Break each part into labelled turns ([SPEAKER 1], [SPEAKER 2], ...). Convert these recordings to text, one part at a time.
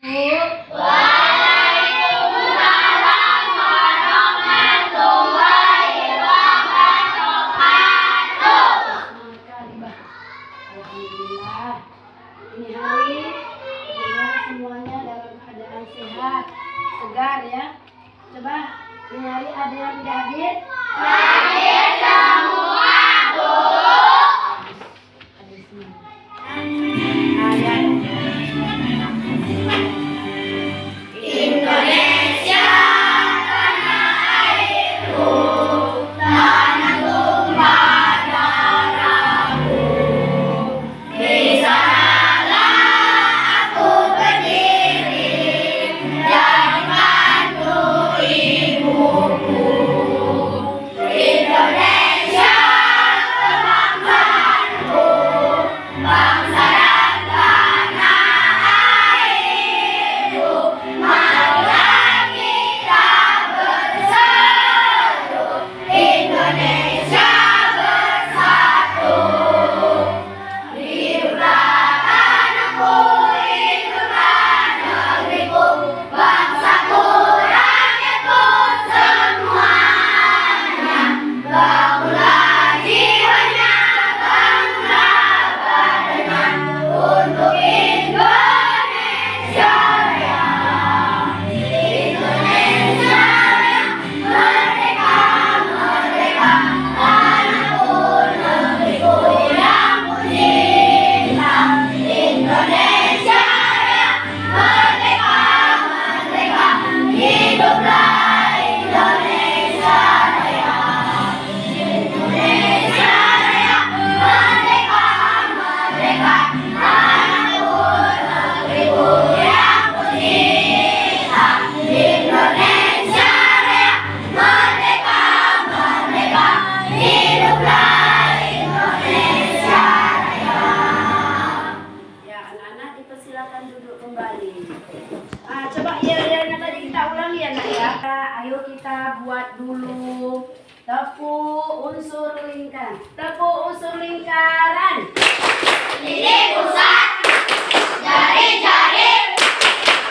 [SPEAKER 1] Waalaikumsalam warahmatullahi wabarakatuh. Alhamdulillah. Ini hari semuanya dalam keadaan sehat, segar ya. Coba ini hari ada yang tidak hadir? Hadir semua, Bu. Hadir semua. Indonesia tanah airku, tanah tumpah darahku. Di sanalah aku berdiri, jadi mantu ibuku. Indonesia kebangsaanku, bangsa dan tanah airku. Marilah kita bersatu, Indonesia bersatu. Hiduplah tanahku, hiduplah negeriku, bangsaku, rakyatku semuanya. Bangunlah jiwanya, bangunlah badannya untuk Indonesia Raya. Indonesia Raya, merdeka, merdeka, tanahku, negeriku yang ku cinta. Indonesia Raya, merdeka, merdeka, hiduplah Indonesia Raya. Indonesia Raya, merdeka, merdeka, tanahku, negeriku yang ku cinta. Indonesia Raya, merdeka, merdeka, hiduplah Indonesia Raya. Ya, anak-anak dipersilakan duduk kembali. Coba yel-yelnya tadi kita ulangi ya, Nak ya. Ayo kita buat dulu tepuk unsur lingkaran. Tepuk unsur lingkaran. Titik pusat, jari-jari,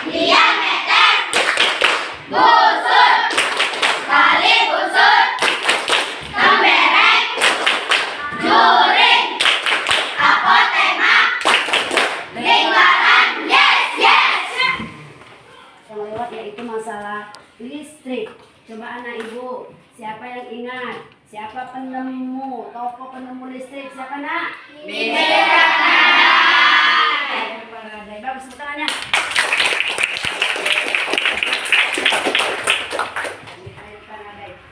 [SPEAKER 1] diameter, busur, tali busur, tembereng, juring, apotema, lingkaran. Yes, yes. Yang lewat yaitu masalah listrik. Coba anak ibu, siapa yang ingat? Siapa penemu, tokoh penemu listrik? Siapa, Nak? Mr. Faraday. Bagus, tepuk tangannya.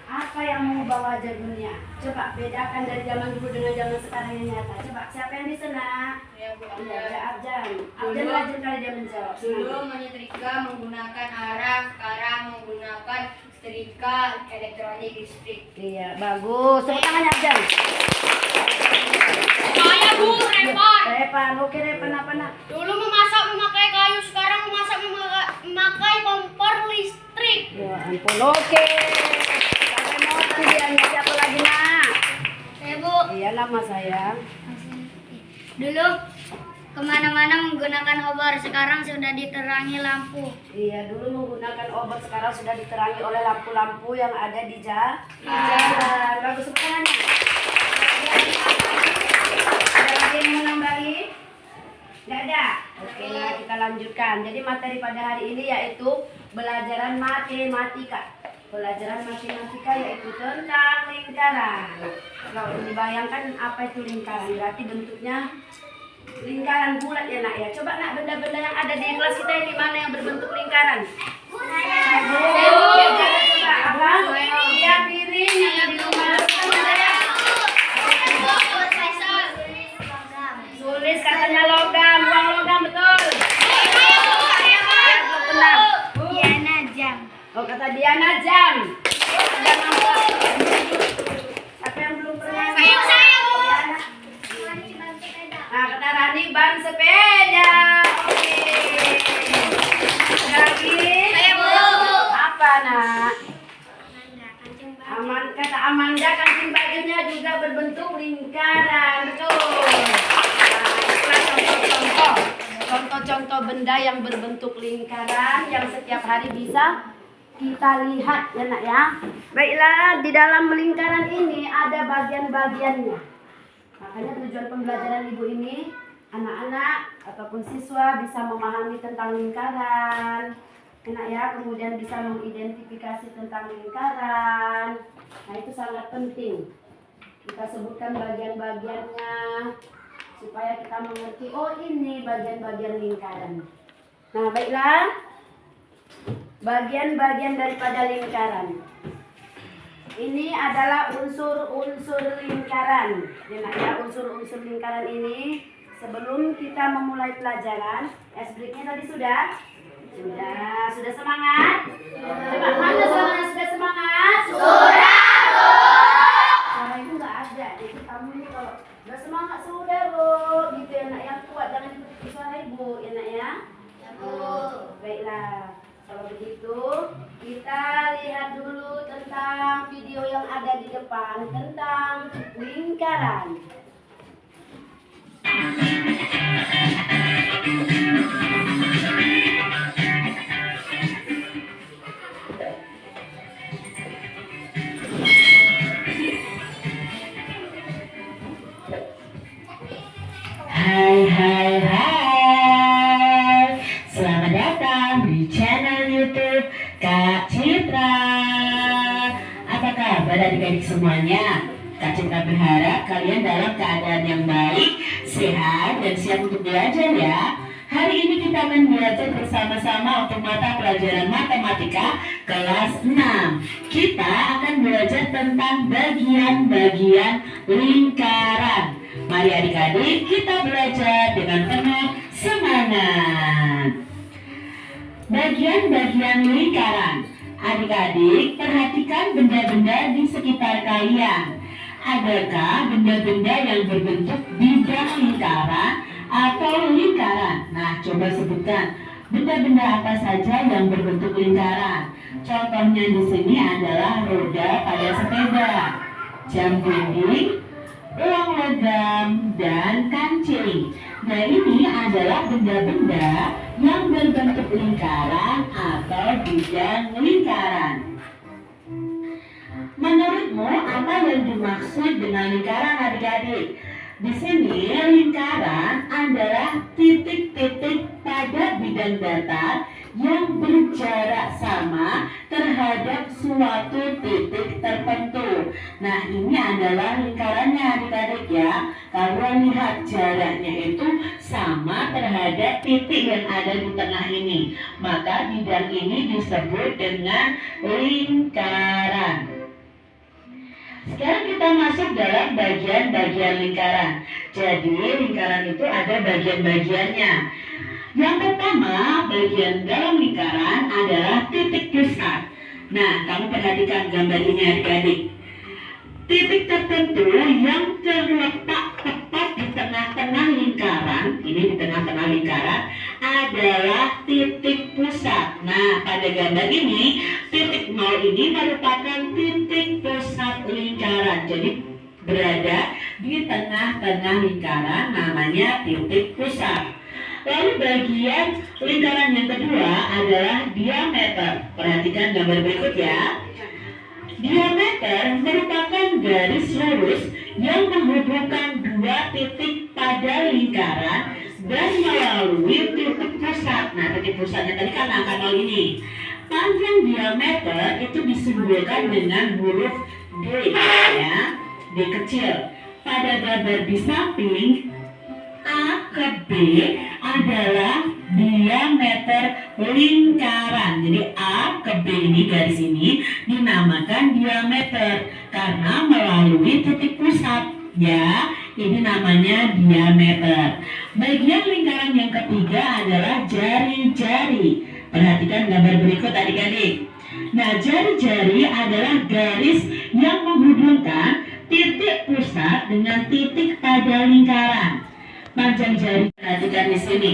[SPEAKER 1] Apa yang mengubah wajah dunia? Coba bedakan dari zaman dulu dengan zaman sekarang yang nyata. Coba siapa yang bisa, Nak?
[SPEAKER 2] Ya, Bu.
[SPEAKER 1] Iya, Arjan. Arjan rajin kali dia menjawab.
[SPEAKER 2] Dulu menyetrika menggunakan arang, sekarang menggunakan setrika elektronik listrik.
[SPEAKER 1] Iya, bagus. Tepuk tangannya, Arjan.
[SPEAKER 2] Saya, Bu, Repan.
[SPEAKER 1] Repan, oke Repan apa, Nak?
[SPEAKER 2] Dulu memasak memakai kayu, sekarang memasak memakai kompor listrik.
[SPEAKER 1] Ya ampun, oke. Sampai mau dia siapa lagi, Nak?
[SPEAKER 2] Saya, Bu.
[SPEAKER 1] Iya, lama sayang.
[SPEAKER 2] Dulu kemana-mana menggunakan obor, sekarang sudah diterangi lampu.
[SPEAKER 1] Iya, dulu menggunakan obor, sekarang sudah diterangi oleh lampu-lampu yang ada di jalan. Bagus, tepuk tangannya. Ada lagi yang mau nambahin? Nggak ada? Oke, nah kita lanjutkan. Jadi materi pada hari ini yaitu pelajaran matematika. Pelajaran matematika yaitu tentang lingkaran. Kalau dibayangkan apa itu lingkaran, berarti bentuknya lingkaran bulat ya, Nak ya. Coba, Nak, benda-benda yang ada di kelas kita ini mana yang berbentuk lingkaran? Coba apa? Iya, piring yang ada di rumah. Sulis katanya logam, uang logam betul.
[SPEAKER 2] Diana jam.
[SPEAKER 1] Oh, kata Diana jam. Jam apa? Apa yang belum pernah?
[SPEAKER 2] Saya, Bu.
[SPEAKER 1] Nah, kata Rani ban sepeda. Oke. Lagi?
[SPEAKER 2] Saya, Bu.
[SPEAKER 1] Apa, Nak? Kata Amanda, kancing bajunya juga berbentuk lingkaran. Betul. Nah, itulah contoh-contoh benda yang berbentuk lingkaran yang setiap hari bisa kita lihat ya nak ya. Baiklah, di dalam lingkaran ini ada bagian-bagiannya. Makanya tujuan pembelajaran ibu ini anak-anak ataupun siswa bisa memahami tentang lingkaran, enak ya, kemudian bisa mengidentifikasi tentang lingkaran. Nah itu sangat penting. Kita sebutkan bagian-bagiannya supaya kita mengerti, oh ini bagian-bagian lingkaran. Nah baiklah, bagian-bagian daripada lingkaran. Ini adalah unsur-unsur lingkaran. Ya, unsur-unsur lingkaran ini sebelum kita memulai pelajaran, breaknya tadi sudah? Sudah semangat? Coba mana suaranya sudah semangat? Sudah, Bu. Suara itu nggak ada. Jadi kamu ini kalau sudah semangat sudah, Bu. Gitu ya nak, yang kuat jangan ikuti suara ibu, ya nak ya. Ya, Bu. Baiklah. Kalau begitu, kita lihat dulu tentang video yang ada di depan tentang lingkaran.
[SPEAKER 3] Hai, selamat datang di channel YouTube Kak Citra. Apa kabar adik-adik semuanya? Kak Citra berharap kalian dalam keadaan yang baik, sehat, dan siap untuk belajar ya. Hari ini kita akan belajar bersama-sama untuk mata pelajaran matematika kelas 6. Kita akan belajar tentang bagian-bagian lingkaran. Mari adik-adik kita belajar dengan penuh semangat. Bagian-bagian lingkaran. Adik-adik perhatikan benda-benda di sekitar kalian. Adakah benda-benda yang berbentuk bidang lingkaran atau lingkaran? Nah, coba sebutkan benda-benda apa saja yang berbentuk lingkaran. Contohnya di sini adalah roda pada sepeda, jam dinding, uang logam, dan kancing. Nah ini adalah benda-benda yang berbentuk lingkaran atau bidang lingkaran. Menurutmu apa yang dimaksud dengan lingkaran adik-adik? Di sini lingkaran adalah titik-titik pada bidang datar yang berjarak sama terhadap suatu titik tertentu. Nah ini adalah lingkarannya adik-adik ya. Kalau lihat jaraknya itu sama terhadap titik yang ada di tengah ini, maka bidang ini disebut dengan lingkaran. Sekarang kita masuk dalam bagian-bagian lingkaran. Jadi lingkaran itu ada bagian-bagiannya. Yang pertama, bagian dalam lingkaran adalah titik pusat. Nah, kamu perhatikan gambar ini adik-adik. Titik tertentu yang terletak tepat di tengah-tengah lingkaran, ini di tengah-tengah lingkaran, adalah titik pusat. Nah, pada gambar ini, titik 0 ini merupakan titik pusat lingkaran. Jadi, berada di tengah-tengah lingkaran, namanya titik pusat. Lalu bagian lingkaran yang kedua adalah diameter. Perhatikan gambar berikut ya. Diameter merupakan garis lurus yang menghubungkan dua titik pada lingkaran dan melalui titik pusat. Nah, titik pusatnya tadi kan angka 0 ini. Panjang diameter itu disimbolkan dengan huruf D ya, D kecil. Pada gambar di samping, A ke B adalah diameter lingkaran. Jadi A ke B ini garis ini dinamakan diameter karena melalui titik pusat ya. Ini namanya diameter. Bagian lingkaran yang ketiga adalah jari-jari. Perhatikan gambar berikut adik-adik. Nah, jari-jari adalah garis yang menghubungkan titik pusat dengan titik pada lingkaran. Panjang jari perhatikan di sini.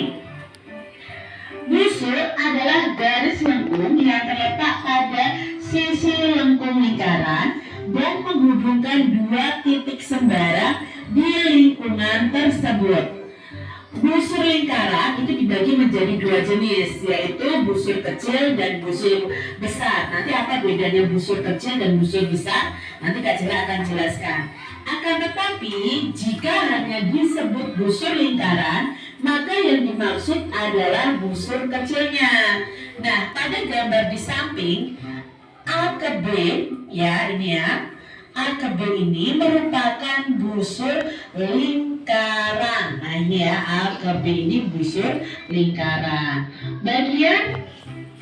[SPEAKER 3] Busur adalah garis lengkung yang terletak pada sisi lengkung lingkaran dan menghubungkan dua titik sembarang di lingkungan tersebut. Busur lingkaran itu dibagi menjadi dua jenis, yaitu busur kecil dan busur besar. Nanti apa bedanya busur kecil dan busur besar? Nanti Kak Cila akan jelaskan. Akan tetapi, jika hanya disebut busur lingkaran, maka yang dimaksud adalah busur kecilnya. Nah, pada gambar di samping, A ke B, ya ini ya, A ke B ini merupakan busur lingkaran. Nah ini ya, A ke B ini busur lingkaran. Bagian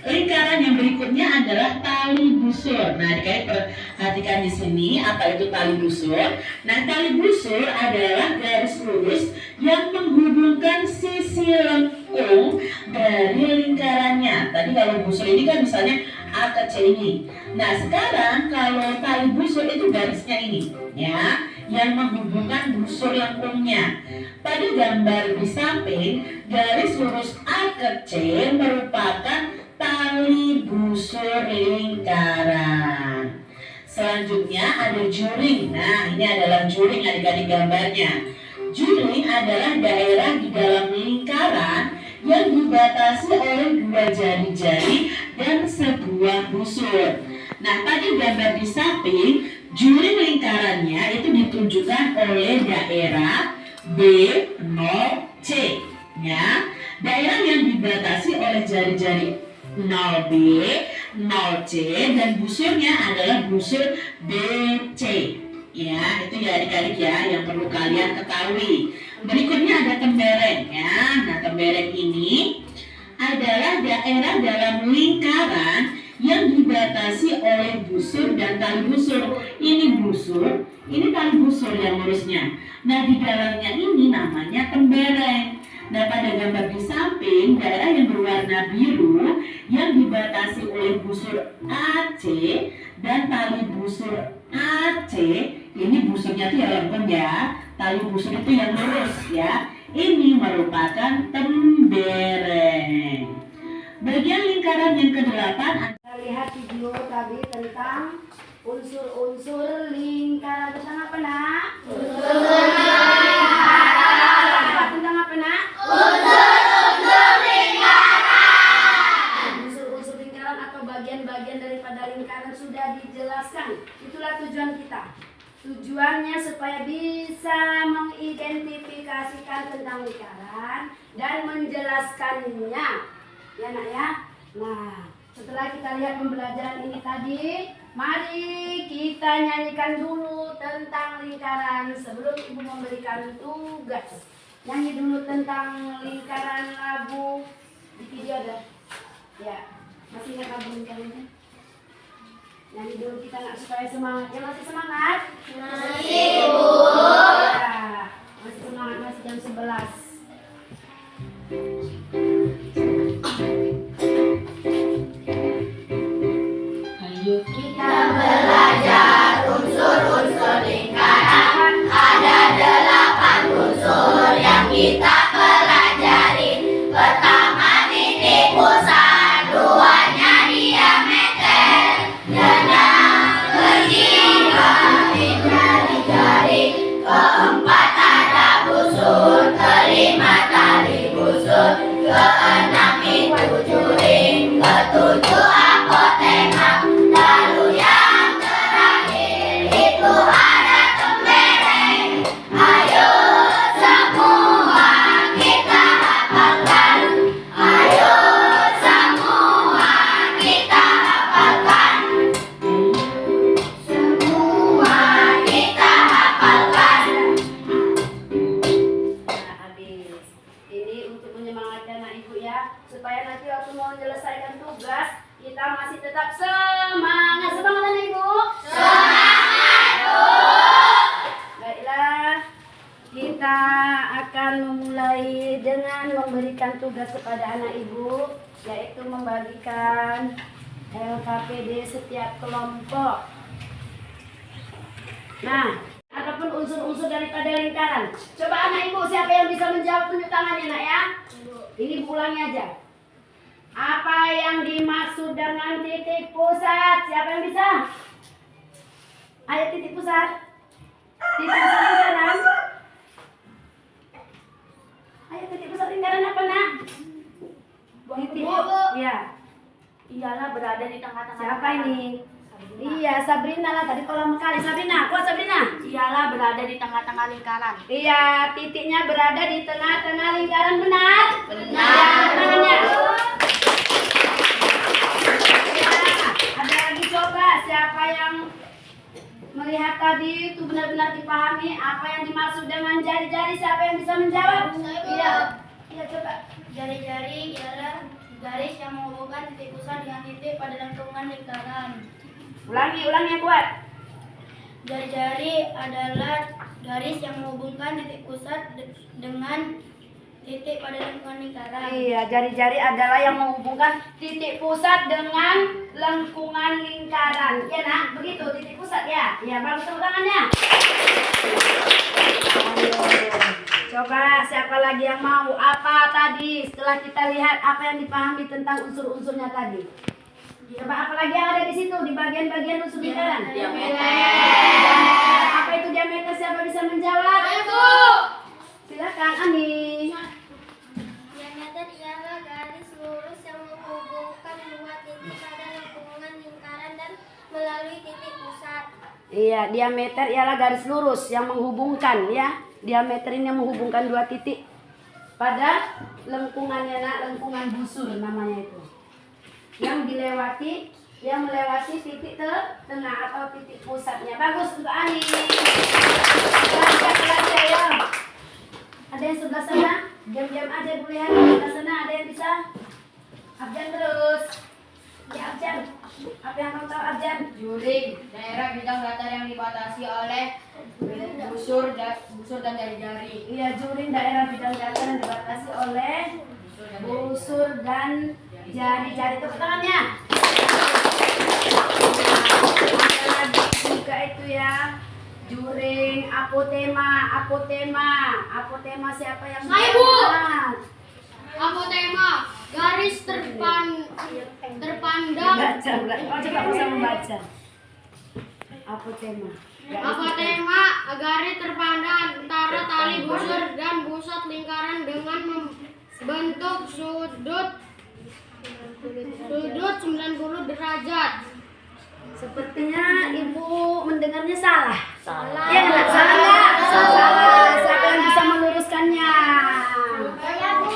[SPEAKER 3] lingkaran yang berikutnya adalah tali busur. Nah, dikalian perhatikan di sini apa itu tali busur. Nah, tali busur adalah garis lurus yang menghubungkan sisi lengkung dari lingkarannya. Tadi kalau busur ini kan misalnya A ke C ini. Nah, sekarang kalau tali busur itu garisnya ini, ya, yang menghubungkan busur lengkungnya. Pada gambar di samping, garis lurus A ke C merupakan tali busur lingkaran. Selanjutnya ada juring. Nah, ini adalah juring adik-adik gambarnya. Juring adalah daerah di dalam lingkaran yang dibatasi oleh dua jari-jari dan sebuah busur. Nah, pada gambar di samping, juring lingkarannya itu ditunjukkan oleh daerah B0C, ya. Daerah yang dibatasi oleh jari-jari 0B, 0C, dan busurnya adalah busur BC. Ya, itu ya adik-adik ya yang perlu kalian ketahui. Berikutnya ada tembereng ya. Nah, tembereng ini adalah daerah dalam lingkaran yang dibatasi oleh busur dan tali busur. Ini busur, ini tali busur yang lurusnya. Nah, di dalamnya ini namanya tembereng. Nah, pada gambar di samping, daerah yang berwarna biru yang dibatasi oleh busur AC dan tali busur AC, ini busurnya itu yang lengkung ya, tali busur itu yang lurus ya. Ini merupakan tembereng. Bagian lingkaran yang ke-8,
[SPEAKER 1] Kita lihat video tadi tentang unsur-unsur lingkaran. Tentang apa, Nak? Unsur lingkaran. Tentang apa, Nak?
[SPEAKER 2] Unsur-unsur lingkaran.
[SPEAKER 1] Unsur-unsur lingkaran atau bagian-bagian daripada lingkaran sudah dijelaskan. Itulah tujuan kita. Tujuannya supaya bisa mengidentifikasikan tentang lingkaran dan menjelaskannya. Ya, Nak ya. Nah, setelah kita lihat pembelajaran ini tadi, mari kita nyanyikan dulu tentang lingkaran sebelum Ibu memberikan tugas. Nyanyi dulu tentang lingkaran lagu di video ada. Ya, masih ingat lagu lingkarannya? Nyanyi dulu kita nak supaya semangat. Ya, masih semangat?
[SPEAKER 2] Masih, Bu.
[SPEAKER 1] Ya, masih semangat, masih jam 11.
[SPEAKER 3] ayo
[SPEAKER 1] Kita
[SPEAKER 2] Belajar unsur-unsur lingkaran. Ada 8 unsur yang kita pelajari. Pertama titik pusat, duanya diameter, genang berjingga jari-jari. Keempat ada busur, kelima tali busur, keenam itu juring, ketujuh apotekar. Lalu yang terakhir itu ada tembereng. Ayo semua kita hafalkan. Ayo semua kita hafalkan. Semua kita hafalkan.
[SPEAKER 1] Nah, habis. Ini untuk menyemangatkan anak ibu ya, supaya nanti waktu mau menyelesaikan tugas kita masih tetap semangat. Semangat anak ibu.
[SPEAKER 2] Semangat, Bu.
[SPEAKER 1] Baiklah, kita akan memulai dengan memberikan tugas kepada anak ibu, yaitu membagikan LKPD setiap kelompok. Nah, ataupun unsur-unsur daripada lingkaran. Coba anak ibu, siapa yang bisa menjawab, tunjuk tangannya, Nak ya. Ini Bu ulangi aja. Apa yang dimaksud dengan titik pusat? Siapa yang bisa? Ayo titik pusat. Titik pusat lingkaran. Iya.
[SPEAKER 2] Ialah berada di tengah-tengah.
[SPEAKER 1] Siapa ini? Iya, Sabrina lah tadi kolam kali. Sabrina, kuat Sabrina.
[SPEAKER 2] Ialah berada di tengah-tengah lingkaran.
[SPEAKER 1] Iya, titiknya berada di tengah-tengah lingkaran, benar? Benar. Tangannya. Ya, ada lagi coba siapa yang melihat tadi itu benar-benar dipahami apa yang dimaksud dengan jari-jari, siapa yang bisa menjawab? Iya. Iya, coba.
[SPEAKER 2] Jari-jari ialah garis yang menghubungkan titik pusat dengan titik pada lengkungan lingkaran.
[SPEAKER 1] Ulangi yang kuat.
[SPEAKER 2] Jari-jari adalah garis yang menghubungkan titik pusat dengan titik pada lengkungan lingkaran.
[SPEAKER 1] Iya, jari-jari adalah yang menghubungkan titik pusat dengan lengkungan lingkaran. Ya nak, begitu titik pusat ya. Iya, bagus tepuk tangannya. Ayo, coba siapa lagi yang mau? Apa tadi setelah kita lihat apa yang dipahami tentang unsur-unsurnya tadi? Coba apa lagi yang ada di situ di bagian-bagian unsur lingkaran?
[SPEAKER 2] Diameter.
[SPEAKER 1] Apa itu diameter? Siapa bisa menjawab?
[SPEAKER 2] Ayo.
[SPEAKER 1] Silakan Ani.
[SPEAKER 2] Diameter ialah garis lurus yang menghubungkan dua titik pada lengkungan lingkaran dan melalui titik pusat.
[SPEAKER 1] Iya, diameter ialah garis lurus yang menghubungkan ya. Diameter ini yang menghubungkan dua titik pada lengkungannya, nak, lengkungan busur namanya itu. Yang melewati titik tengah atau titik pusatnya. Bagus untuk Ani. Belajar ya. Ada yang sebelah sana? Diam-diam aja dulu ya. Sebelah sana ada yang bisa? Abjan terus. Ya Abjan. Apa yang kamu tahu Abjan?
[SPEAKER 2] Juring, daerah bidang datar yang dibatasi oleh busur dan jari-jari.
[SPEAKER 1] Iya, juring daerah bidang datar yang dibatasi oleh busur dan jari-jari. Tepuk tangannya. Ada lagi juga itu ya. Juring, apotema siapa yang
[SPEAKER 2] Saya, Bu.
[SPEAKER 1] ingat?
[SPEAKER 2] Apotema, garis terpandang.
[SPEAKER 1] Baca, oh, coba bisa membaca. Apotema.
[SPEAKER 2] Apotema, garis terpandang antara tali busur dan pusat lingkaran dengan membentuk sudut 90 derajat.
[SPEAKER 1] Sepertinya ibu mendengarnya salah.
[SPEAKER 2] Salah.
[SPEAKER 1] Iya nggak? Salah nggak? Salah. Siapa yang bisa meluruskannya?
[SPEAKER 2] Saya, Bu.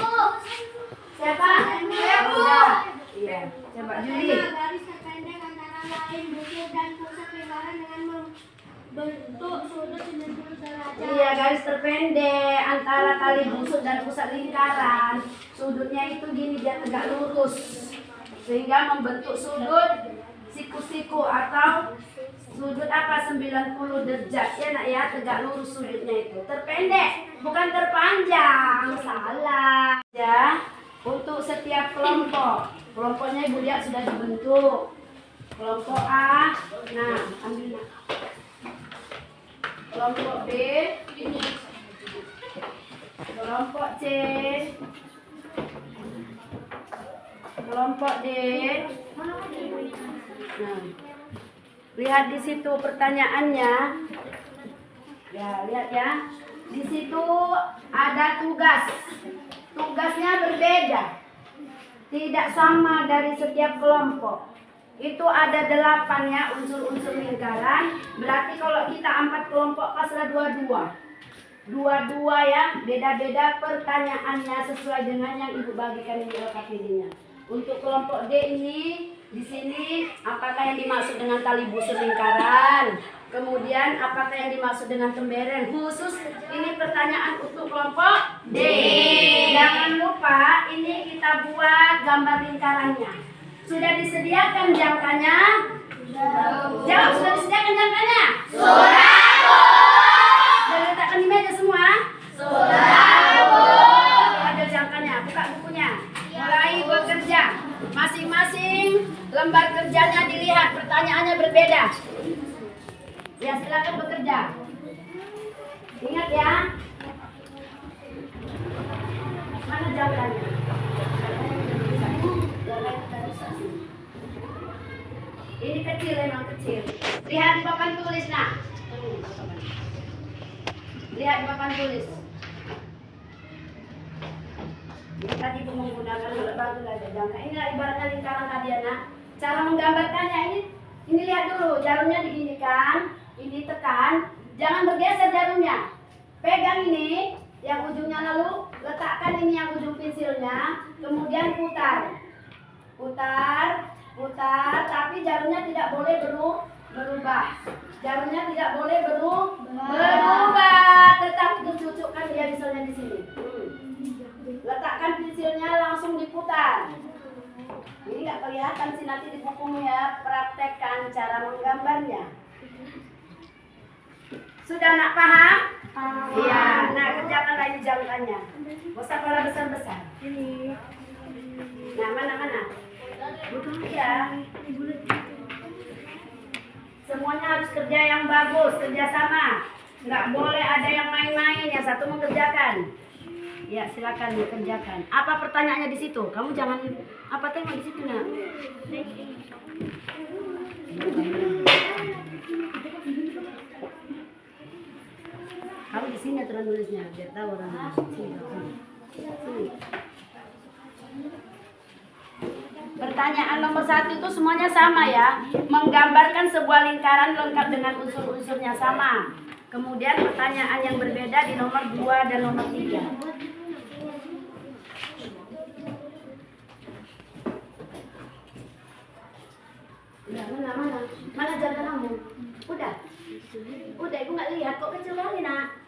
[SPEAKER 1] Siapa?
[SPEAKER 2] Saya, Bu.
[SPEAKER 1] Iya. Coba Juli.
[SPEAKER 2] Garis terpendek antara lain busur dan pusat lingkaran dengan membentuk sudut 90 derajat.
[SPEAKER 1] Iya, garis terpendek antara tali busur dan pusat lingkaran. Sudutnya itu gini, dia tegak lurus. Sehingga membentuk sudut siku-siku atau sudut apa 90 derajat ya nak ya, tegak lurus sudutnya itu. Terpendek, bukan terpanjang. Salah. Ya, untuk setiap kelompok. Kelompoknya Ibu lihat sudah dibentuk. Kelompok A, nah ambil nak. Kelompok B, kelompok C, kelompok D. Nah, lihat di situ pertanyaannya. Ya, lihat ya. Di situ ada tugas. Tugasnya berbeda. Tidak sama dari setiap kelompok. Itu ada 8 ya unsur-unsur lingkaran. Berarti kalau kita 4 kelompok paslah 22. 22 ya, beda-beda pertanyaannya sesuai dengan yang Ibu bagikan di LKPD-nya. Untuk kelompok D ini, di sini apakah yang dimaksud dengan tali busur lingkaran? Kemudian apakah yang dimaksud dengan tembereng? Khusus ini pertanyaan untuk kelompok D. Jangan lupa ini kita buat gambar lingkarannya. Sudah disediakan jangkanya? Jawab, sudah disediakan jangkanya? Sudah, Bu. Sudah diletakkan di meja semua? Sudah, Bu. Ada jangkanya, buka bukunya. Mulai bekerja. Masing-masing lembar kerjanya dilihat, pertanyaannya berbeda. Ya, silakan bekerja. Ingat ya. Mana jangkanya? Ini kecil, memang kecil. Lihat di papan tulis, nak. Lihat di papan tulis. Ini tadi Ibu menggunakan alat bantu belajar jangka. Inilah ibaratnya lingkaran tadi ya nak. Cara menggambarkannya ini lihat dulu, jarumnya diginikan, ini tekan, jangan bergeser jarumnya. Pegang ini, yang ujungnya lalu letakkan ini yang ujung pensilnya, kemudian putar, tapi jarumnya tidak boleh berubah. Jarumnya tidak boleh berubah, tetap dicucukkan dia pensilnya di sini. Letakkan pensilnya langsung diputar. Ini nggak kelihatan sih nanti di bukunya, praktekkan cara menggambarnya. Sudah nak paham? Iya. Nah kerjakan lagi jangkanya. Gak usah kepala besar-besar. Nah mana? Bukan ya. Semuanya harus kerja yang bagus, kerjasama. Nggak boleh ada yang main-main. Yang satu mengerjakan. Ya silakan dikerjakan. Apa pertanyaannya di situ? Kamu jangan apa tengok di situ nak. Kamu di sini aturan nulisnya biar tahu orang sini. Pertanyaan nomor 1 itu semuanya sama ya. Menggambarkan sebuah lingkaran lengkap dengan unsur-unsurnya sama. Kemudian pertanyaan yang berbeda di nomor 2 dan nomor 3. Ya, mana jalan kamu? Udah, ibu nggak lihat kok kecil kali nak.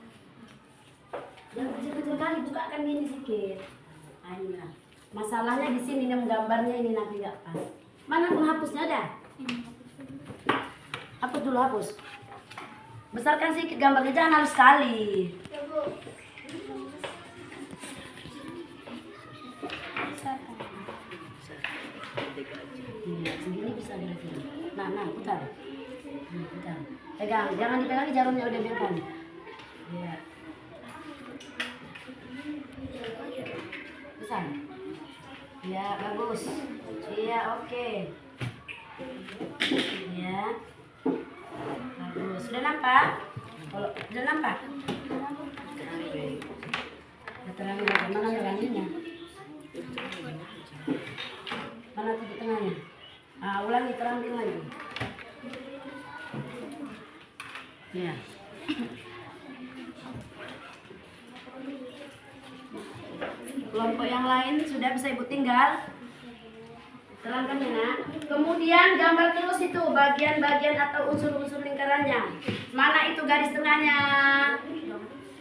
[SPEAKER 1] Jangan kecil kali, bukakan gini sedikit. Nah, masalahnya di sini gambarnya ini nanti nggak pas. Mana penghapusnya ada? Hapus dulu hapus. Besarkan sedikit gambarnya, jangan halus sekali. Segini bisa belajar. Nah, putar. Putar. Pegang, jangan dipegang jarumnya udah biarkan. Iya. Besar. Iya, bagus. Iya, oke. Iya. Bagus. Sudah nampak? Kalau sudah nampak? Terang mana teranginya? Mana titik tengahnya? Ah, ulangi terangin lagi. Ya. Kelompok yang lain sudah bisa ibu tinggal. Terangkan ya nak. Kemudian gambar terus itu bagian-bagian atau unsur-unsur lingkarannya. Mana itu garis tengahnya?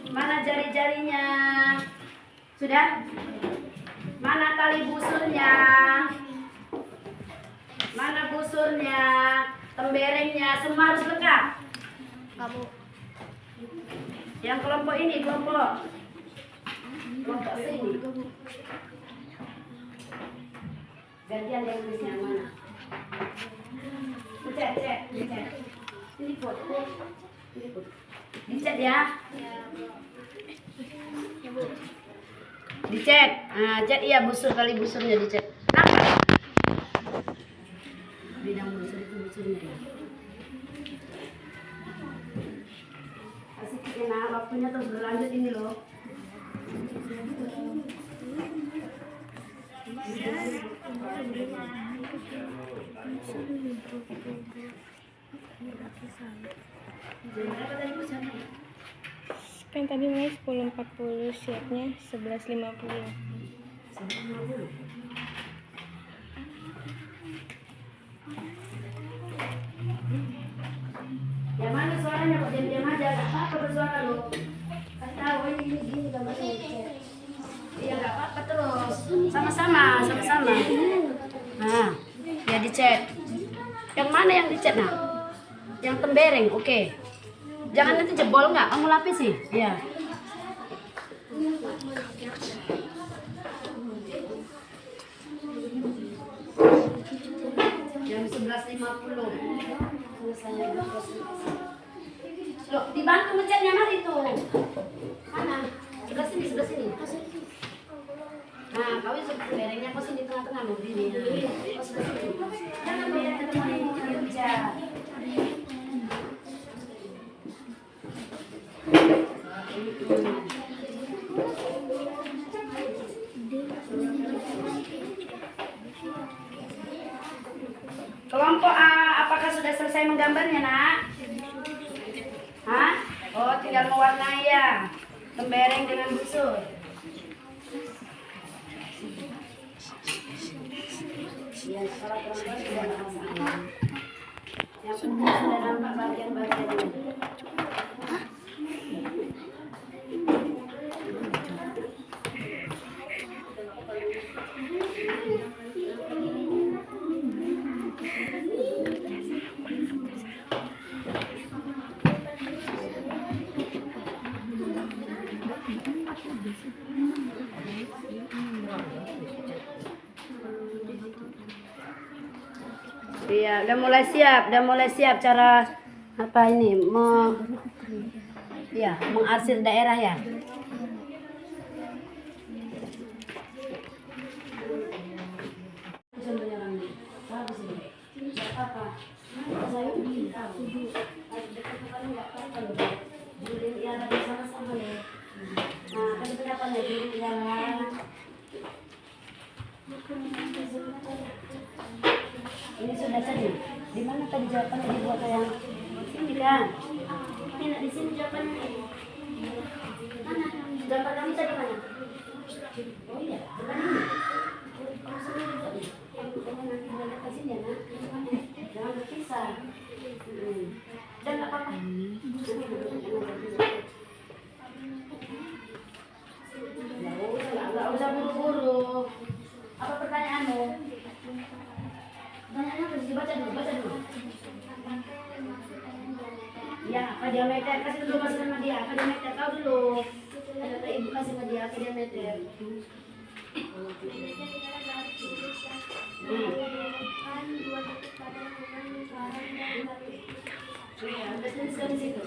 [SPEAKER 1] Mana jari-jarinya? Sudah? Mana tali busurnya? Mana busurnya? Temberengnya, semua harus lengkap.
[SPEAKER 2] Kamu.
[SPEAKER 1] Yang kelompok ini, kelompok sini. Gantian yang tulisnya mana? Cek. Ini pot. Dicek ya. Dicek. Nah, cek iya busur kali busurnya dicek. Bidang busur itu busurnya ya. Asik ya nah, waktunya terus berlanjut ini loh.
[SPEAKER 2] Kan tadi mulai 10.40, siapnya 11.50.
[SPEAKER 1] Yang mana suaranya kok diam-diam aja, gak apa-apa bersuara loh. Kasih tahu ini gini gambarnya. Iya gak apa-apa terus. Sama-sama. Nah, ya dicet. Yang mana yang dicet nak? Yang tembereng, oke. Jangan nanti jebol nggak, kamu lapis sih. Iya. Jam 11.50. Loh, dibantu ngecatnya mari tuh. Mana? Sebelah sini. Nah, kau yang temberengnya kau sini tengah-tengah loh ini. Kau sebelah sini. Jangan biar teman ini kerja. selesai menggambarnya, Nak? Hah? Oh, tinggal mewarnai ya. Tembereng dengan busur. Ya, kalau perempuan sudah nggak masalah. Yang penting sudah nampak bagian-bagiannya. Iya, udah mulai siap cara apa ini mengarsir daerah ya. Ini sudah tadi. Di mana tadi jawabannya dibuat yang sini kan? Ini di sini jawabannya. Mana? Jawaban kami tadi mana? Oh iya, bukan ini. Kamu sendiri tadi. Kamu nanti balik ke sini ya, Nak. Jangan berpisah. Dan nggak apa-apa. Nggak usah buru-buru. Apa pertanyaanmu? Pertanyaannya apa sih? Baca dulu. Ya, apa diameter? Kasih dulu masuk sama dia. Apa diameter? Tahu dulu. Ada ibu kasih sama dia apa diameter. Iya, udah tulis di situ.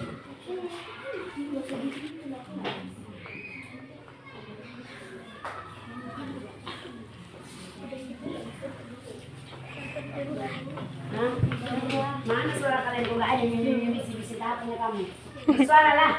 [SPEAKER 1] Mana suara kalian kok nggak ada yang bisa datangnya kamu? Suara lah.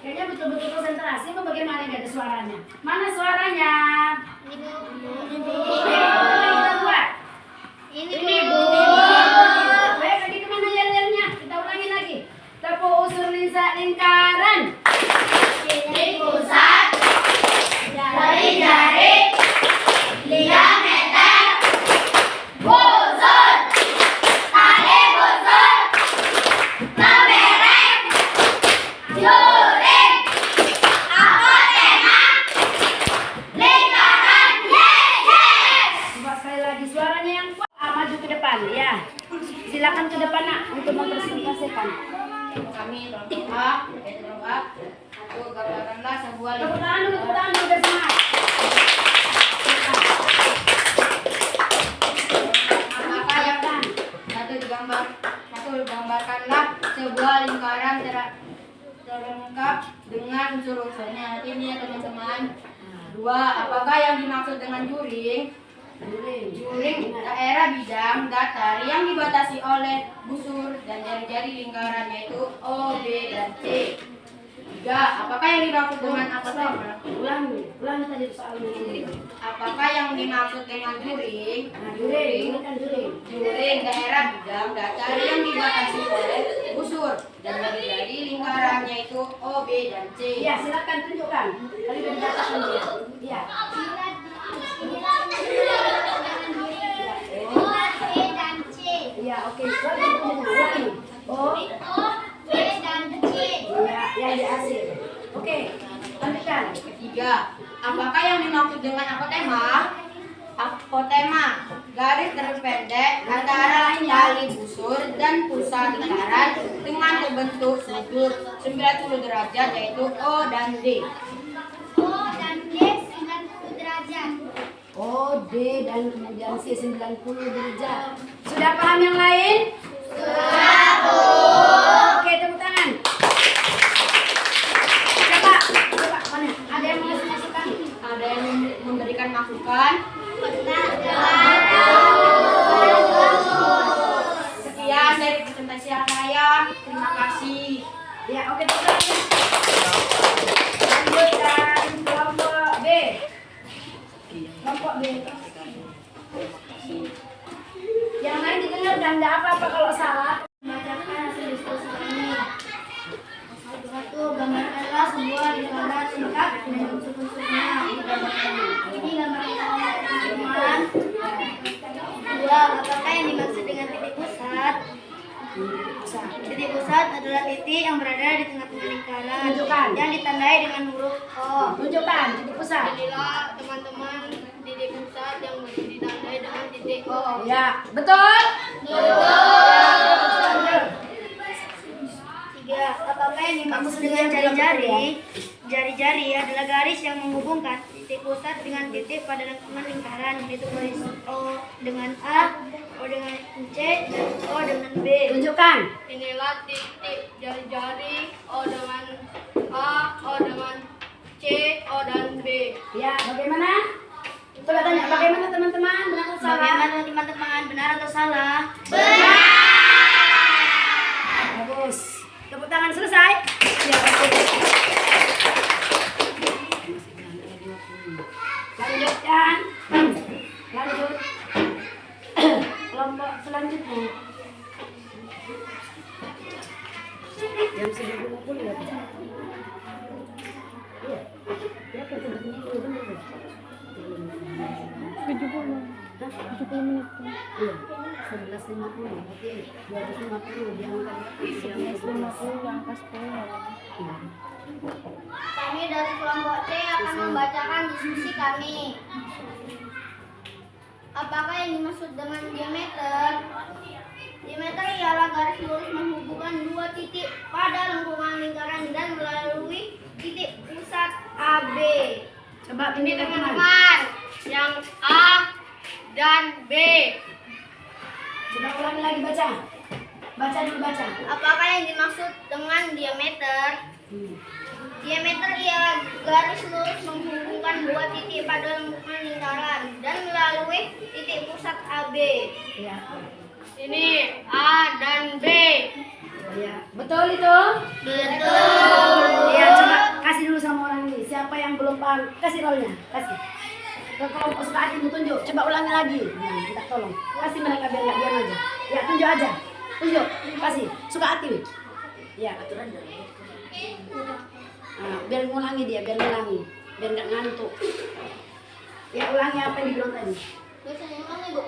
[SPEAKER 1] Kayaknya betul-betul konsentrasi, mau bagaimana nggak ada suaranya? Mana suaranya? Ini Bu. Baik, lagi kemana yel-yelnya? Kita ulangi lagi. Tepuk usur lingkaran.
[SPEAKER 2] Titik pusat dari jari diameter busur tali busur tembereng juring apotema lingkaran yes.
[SPEAKER 1] Coba sekali lagi suaranya yang kuat. Maju ke depan ya. Silakan ke depan, Nak, untuk mempresentasikan.
[SPEAKER 4] Kami tolong satu gambarkanlah sebuah
[SPEAKER 1] Tepuk tangan dulu biar semangat.
[SPEAKER 4] apakah yang satu gambarkanlah sebuah lingkaran terlengkap dengan unsur-unsurnya. Nanti ini ya teman-teman. Dua, apakah yang dimaksud dengan juring? Juring daerah bidang datar yang dibatasi oleh busur dan jari-jari lingkaran, yaitu O, B, dan C. 3. Apakah yang dimaksud dengan apotema?
[SPEAKER 1] Ulangi tadi soalnya ini.
[SPEAKER 4] Apakah yang dimaksud dengan juring?
[SPEAKER 1] Juring, kan juring.
[SPEAKER 4] Juring daerah bidang datar yang dibatasi oleh busur dan jari-jari lingkaran, yaitu O, B, dan C.
[SPEAKER 1] Iya, silakan tunjukkan. Tadi udah dikatakan dia. Iya. Iya, oke. Ulangi.
[SPEAKER 2] B dan C.
[SPEAKER 1] Iya, yang diarsir. Oke. Lanjutkan.
[SPEAKER 4] 3. Apakah yang dimaksud dengan apotema? Apotema, garis terpendek antara tali busur dan pusat lingkaran dengan membentuk sudut 90 derajat, yaitu O dan D.
[SPEAKER 2] O dan D 90 derajat.
[SPEAKER 1] O, D, dan kemudian C 90 derajat. Sudah paham yang lain?
[SPEAKER 2] Sudah, Bu.
[SPEAKER 1] Oke, tepuk tangan. Coba, mana? Ada yang mau masukan?
[SPEAKER 4] Ada yang memberikan masukan?
[SPEAKER 2] Benar. Titik pusat adalah titik yang berada di tengah-tengah lingkaran
[SPEAKER 1] Tunjukkan.
[SPEAKER 2] yang ditandai dengan huruf O.
[SPEAKER 1] Tunjukkan titik pusat.
[SPEAKER 2] Inilah teman-teman titik pusat yang ditandai dengan titik O.
[SPEAKER 1] Ya, betul?
[SPEAKER 2] Tiga, apakah yang dimaksud dengan jari-jari? Jari-jari adalah garis yang menghubungkan titik pusat dengan titik pada lengkungan lingkaran, yaitu garis O dengan A, O dengan C, dan O dengan B.
[SPEAKER 1] Tunjukkan.
[SPEAKER 2] Inilah titik jari-jari O dengan A, O dengan C, O dan B.
[SPEAKER 1] Ya, bagaimana? Coba tanya, bagaimana teman-teman? Benar atau salah?
[SPEAKER 2] Bagaimana teman-teman, benar atau salah?
[SPEAKER 1] Bagus. Tepuk tangan selesai. Ya, oke. Lanjutkan. Lanjut. Kelompok selanjutnya. Jam 10.50 ya. Iya. Ya, kan 10.50 benar. 70 menit. Iya. 11.50. Oke. 12.50 dia angkat 11.50 yang angka 10. Iya.
[SPEAKER 2] Kami dari kelompok C akan membacakan diskusi kami. Apakah yang dimaksud dengan diameter? Diameter ialah garis lurus menghubungkan dua titik pada lengkungan lingkaran dan melalui titik pusat AB.
[SPEAKER 1] Coba
[SPEAKER 2] Ini
[SPEAKER 1] tunjukkan teman.
[SPEAKER 2] teman-teman, yang A dan B.
[SPEAKER 1] Coba ulangi lagi baca. Baca dulu baca.
[SPEAKER 2] Apakah yang dimaksud dengan diameter? Diameter ialah garis lurus menghubungkan dua titik pada lengkungan lingkaran dan melalui titik pusat AB.
[SPEAKER 1] Iya.
[SPEAKER 2] Ini A dan B.
[SPEAKER 1] Iya. Betul itu?
[SPEAKER 2] Betul.
[SPEAKER 1] Iya, coba kasih dulu sama orang ini. Siapa yang belum paham, kasih rollnya, kasih. Ke kelompok suka hati tunjuk. Coba ulangi lagi. Nah, minta tolong. Kasih mereka biar nggak diam aja. Ya, tunjuk aja. Tunjuk. Kasih. Suka hati. Wi. Ya, aturan. Nah, biar ngulangi dia, biar ngulangi. Biar nggak ngantuk. Ya, ulangi apa yang dibilang tadi.
[SPEAKER 2] Biasanya mana, Bu?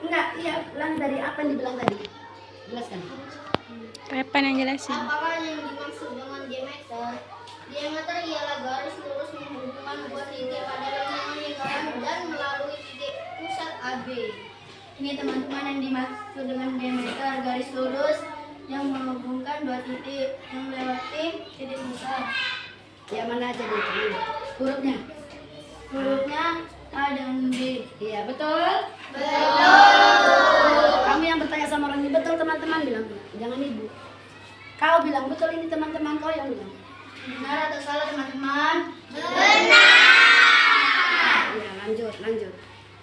[SPEAKER 1] Enggak, iya, ulangi dari apa yang dibilang tadi. Jelaskan.
[SPEAKER 5] Repan yang jelasin.
[SPEAKER 2] Apakah yang dimaksud dengan diameter? Diameter ialah garis lurus menghubungkan dua titik pada lengkungan lingkaran dan melalui titik pusat AB. Ini teman-teman yang dimaksud dengan diameter, garis lurus yang menghubungkan dua titik yang melewati titik pusat.
[SPEAKER 1] Ya, mana aja dulu. Hurufnya.
[SPEAKER 2] Hurufnya A dan B.
[SPEAKER 1] Iya, betul? Kamu yang bertanya sama orang ini, betul teman-teman? Bilang, jangan ibu. Kau bilang, betul ini teman-teman kau yang bilang.
[SPEAKER 2] Benar atau salah teman-teman?
[SPEAKER 1] Ya, lanjut, lanjut.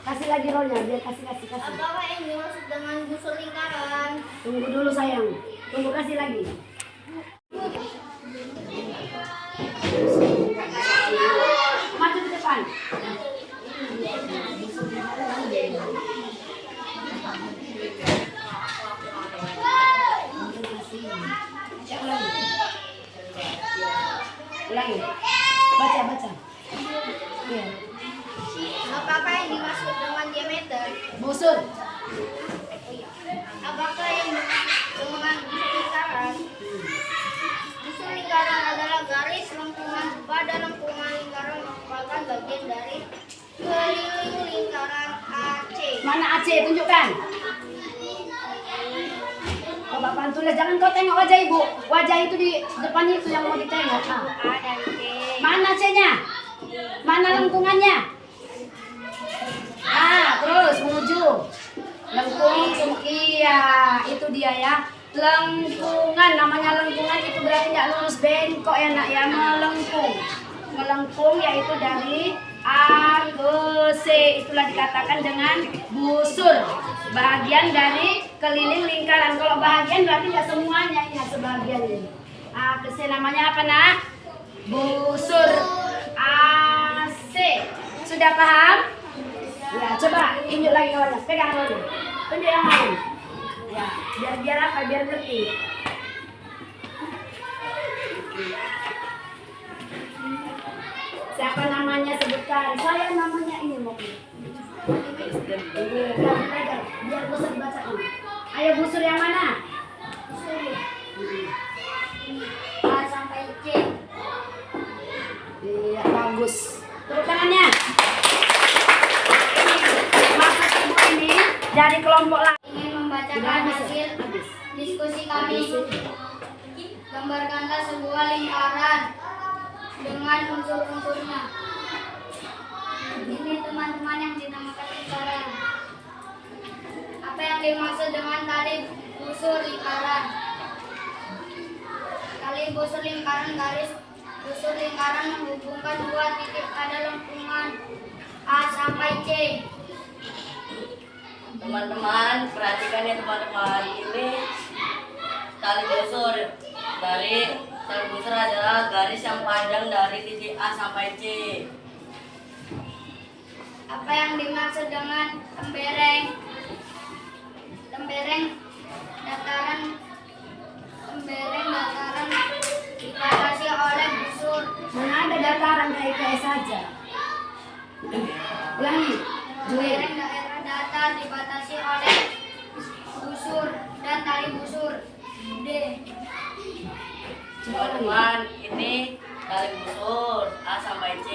[SPEAKER 1] Kasih lagi rollnya, biar kasih.
[SPEAKER 2] Apakah yang dimaksud dengan busur lingkaran?
[SPEAKER 1] Tunggu dulu sayang. Tunggu, kasih lagi. Maju ke depan. Ulangi. Baca. Iya.
[SPEAKER 2] Apakah yang dimaksud dengan diameter?
[SPEAKER 1] Busur.
[SPEAKER 2] Apakah yang dimaksud dengan busur lingkaran? Busur lingkaran adalah garis lengkungan pada lengkungan lingkaran merupakan bagian dari keliling lingkaran AC.
[SPEAKER 1] Mana Aceh? Tunjukkan. Oh, Bapak tulis, jangan kau tengok wajah ibu. Wajah itu di depan itu yang mau ditengok. Nah.
[SPEAKER 2] A dan C.
[SPEAKER 1] Mana C-nya? Mana lengkungannya? Terus menuju lengkung. Iya, itu dia ya. Lengkungan, namanya lengkungan itu berarti nggak lurus bengkok ya nak ya, melengkung. Melengkung yaitu dari A ke C, itulah dikatakan dengan busur. Bahagian dari keliling lingkaran. Kalau bahagian berarti nggak semuanya, ya sebagian ini. A ke C namanya apa nak? Busur AC. Sudah paham? Ya, coba tunjuk lagi kawannya. Pegang dulu. Tunjuk yang lain. Ya, biar apa? Biar ngerti. Siapa namanya sebutkan? Saya namanya ini mau. Biar busur dibaca. Ayo busur yang mana? kelompok lain.
[SPEAKER 2] Ingin membacakan hasil diskusi kami. Gambarkanlah sebuah lingkaran dengan unsur-unsurnya. Ini teman-teman yang dinamakan lingkaran. Apa yang dimaksud dengan tali busur lingkaran? Tali busur lingkaran garis busur lingkaran menghubungkan dua titik pada lengkungan A sampai C.
[SPEAKER 6] Teman-teman, perhatikan ya teman-teman. Ini tali busur. Tali busur adalah garis yang panjang dari titik A sampai C.
[SPEAKER 2] Apa yang dimaksud dengan tembereng? Tembereng dataran dibatasi oleh busur.
[SPEAKER 1] Mana ada dataran kayak saja. Ulangi.
[SPEAKER 2] Tembereng daerah datar dibatasi oleh busur dan tali busur. D.
[SPEAKER 6] Teman-teman, ini tali busur A sampai C.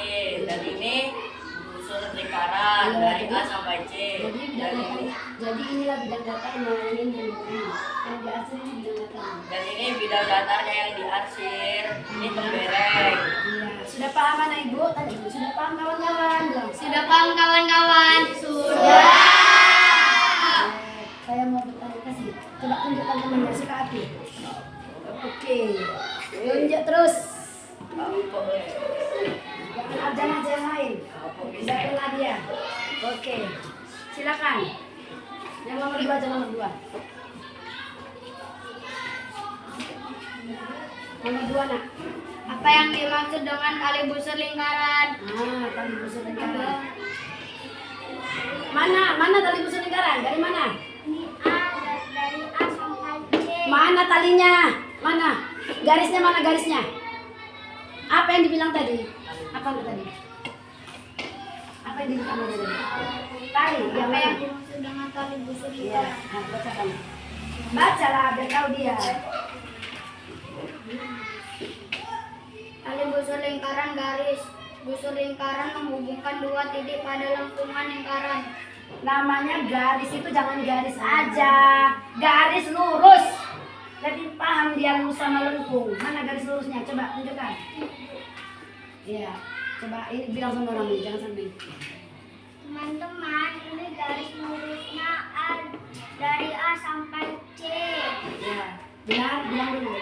[SPEAKER 6] Dan ini busur lingkaran dari A sampai C.
[SPEAKER 1] Jadi inilah bidang datar yang ini yang diarsir ini bidang datar.
[SPEAKER 6] Dan ini bidang datarnya yang diarsir. Ini tembereng.
[SPEAKER 1] Iya. Sudah paham anak ibu? Tadi sudah paham kawan-kawan? Belum?
[SPEAKER 2] Sudah paham kawan-kawan? Sudah.
[SPEAKER 1] Saya mau bertanya kasih. Coba tunjukkan temannya suka api. Oke. Tunjuk terus. Jangan abjan aja yang lain. Tidak kena dia. Oke. Silakan. Yang nomor 2 aja nomor 2. Nomor 2 nak.
[SPEAKER 2] Apa yang dimaksud dengan tali busur lingkaran?
[SPEAKER 1] Tali busur lingkaran. Mana tali busur lingkaran? Dari mana?
[SPEAKER 2] Dari A sampai C.
[SPEAKER 1] Mana talinya? Mana? Garisnya mana garisnya? Apa yang dibilang tadi? Apa tadi? Apa yang dibilang tadi? Tali. Yang
[SPEAKER 2] Apa yang
[SPEAKER 1] mana?
[SPEAKER 2] dimaksud dengan tali busur
[SPEAKER 1] Iya,
[SPEAKER 2] lingkaran?
[SPEAKER 1] bacakan. Bacalah biar tahu dia.
[SPEAKER 2] Tali busur lingkaran garis busur lingkaran menghubungkan dua titik pada lengkungan lingkaran.
[SPEAKER 1] Namanya garis itu jangan garis aja. Garis lurus. Jadi paham dia lurus sama lengkung. Mana garis lurusnya? Coba tunjukkan. Iya. Coba ini bilang sama orang ini, jangan sampai.
[SPEAKER 2] Teman-teman, ini garis lurusnya dari A sampai C.
[SPEAKER 1] Ya. Benar, bilang dulu.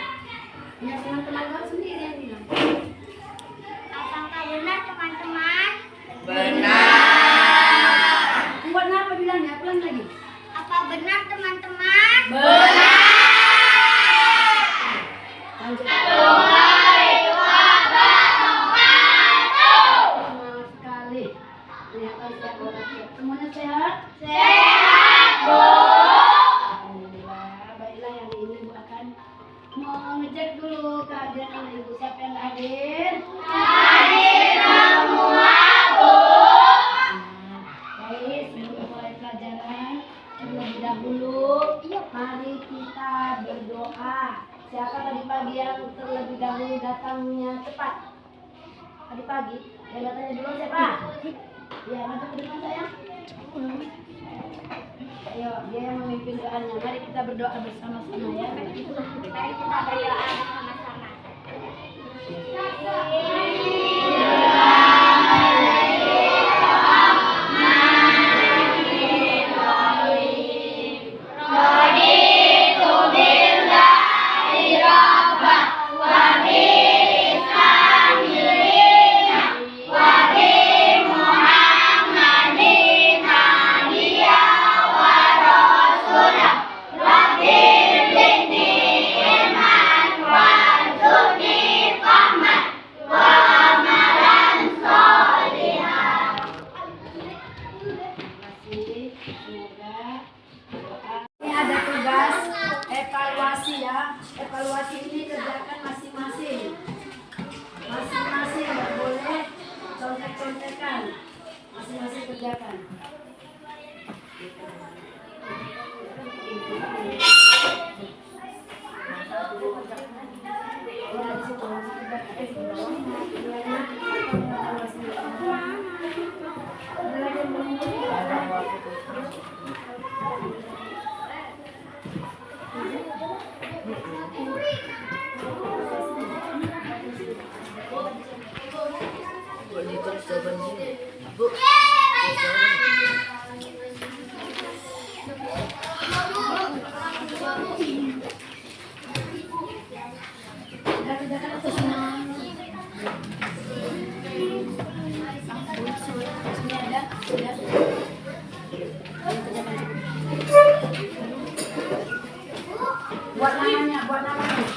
[SPEAKER 1] Benar teman-teman kamu sendiri yang bilang.
[SPEAKER 2] Apakah benar teman-teman?
[SPEAKER 6] Benar.
[SPEAKER 1] Buat apa bilangnya? Pelan lagi.
[SPEAKER 2] Apa benar teman-teman?
[SPEAKER 6] Benar.
[SPEAKER 1] Lanjut. Senang sekali. Kelihatan sehat walafiat. Semuanya sehat?
[SPEAKER 2] Sehat, Bu.
[SPEAKER 1] Alhamdulillah. Baiklah, yang ini Bu akan mengecek dulu kehadiran anak ibu. Siapa yang hadir?
[SPEAKER 2] Hadir semua, Bu.
[SPEAKER 1] Baik, sebelum mulai pelajaran, terlebih dahulu, mari kita berdoa. Siapa tadi pagi yang terlebih dahulu datangnya cepat? Tadi pagi, yang datangnya dulu siapa? Ya, maju ke depan sayang. Ayo, dia yang memimpin doanya. Mari kita berdoa bersama-sama ya.
[SPEAKER 2] Mari kita berdoa bersama-sama.
[SPEAKER 1] Ini ada tugas evaluasi ya. Evaluasi ini kerjakan masing-masing. Masing-masing nggak boleh contek-contekan. Masing-masing kerjakan. Ada lagi yang belum? kerjakan itu semua. Sini ada, sudah. Buat namanya, buat namanya.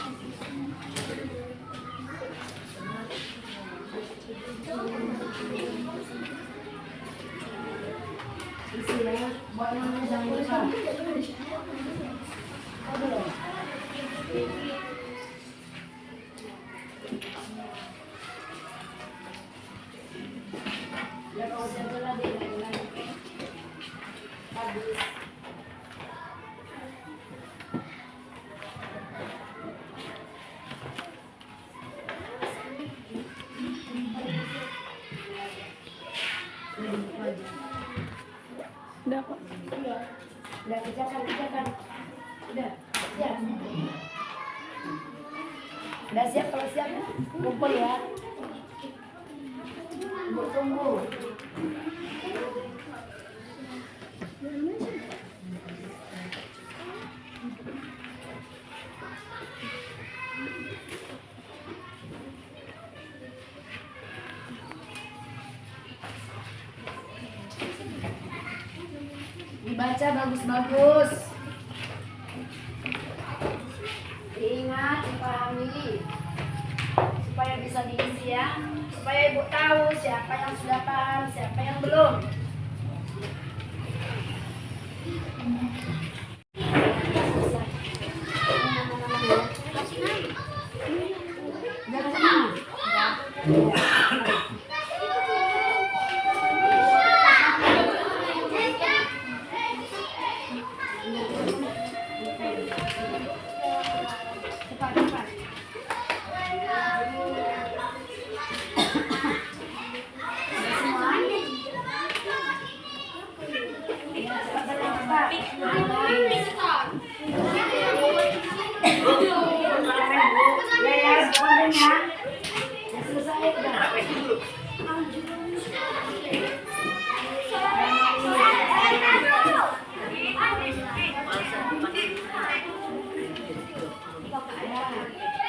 [SPEAKER 1] Isi ya, buat namanya jangan lupa. Ya kalau saya telah dia habis.
[SPEAKER 5] Udah kok.
[SPEAKER 1] Udah kerjakan. Udah siap. Udah siap, kalau siap kumpul ya. Ibu tunggu. Dibaca bagus-bagus. Diingat, dipahami. Supaya bisa diisi ya. Supaya ibu tahu siapa yang sudah paham, siapa yang belum. Udah ke sana? Cepat.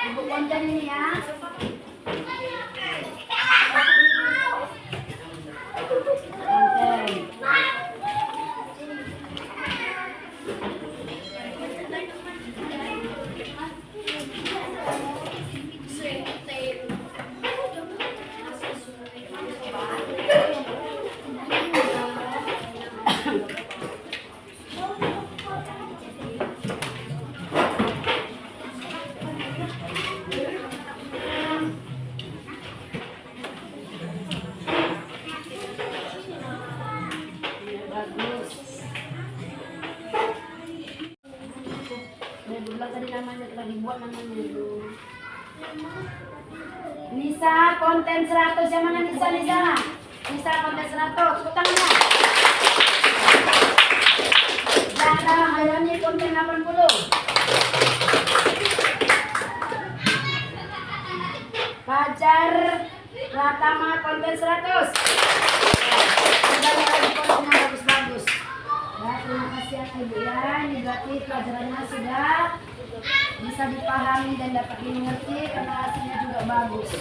[SPEAKER 1] Ibu konten ini ya. Konten. Bagus. Udah dibilang tadi namanya, telah dibuat namanya itu. Nisa konten 100, yang mana Nisa? Nisa konten 100, tepuk tangannya. Zahra Hayani konten 80. Fajar Pratama konten 100. Sudah lagi kontennya bagus-bagus. Ya, terima kasih ya Ibu ya. Ini berarti pelajarannya sudah bisa dipahami dan dapat dimengerti karena hasilnya juga bagus.